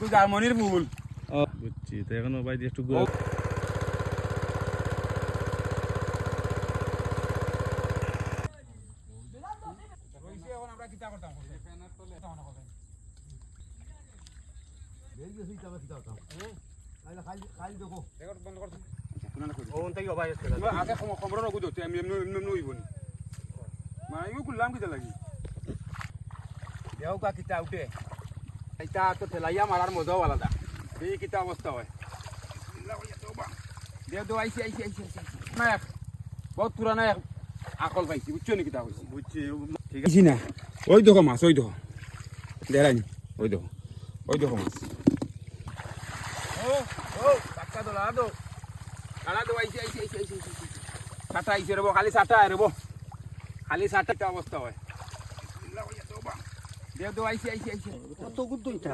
একটু জার্মানির ফুল। ও বুঝছি, তো এখনো ভাই একটু গুঁড়ো এখন আমরা কিতা করতাম আগে খবর রকু ধরতে আমি এমনি এমনি হইব নি মানে আমি করলাম কিতা লাগি দেও কা কিতা উঠে এটা তো ঠেলাইয়া মারার মজাও আলাদা এই কিতা অবস্থা হয় দেও দেও আইসি আইসি আইসি না বহুত পুরানা আকল পাইছি বুঝছো নি কিতা হইছে বুঝছি ঠিক আছে না ওই দেখো মাছ ওই দেখো দেখাই ওই দেখো মাছ ও ও কাকা দলা দো কালা দো আইসি আইসি আইসি আইসি সাটা আইসি রেবো খালি সাটা রেবো খালি সাটা অবস্থা হয় দেও দো আইসি আইসি আইসি কত গুড দইতা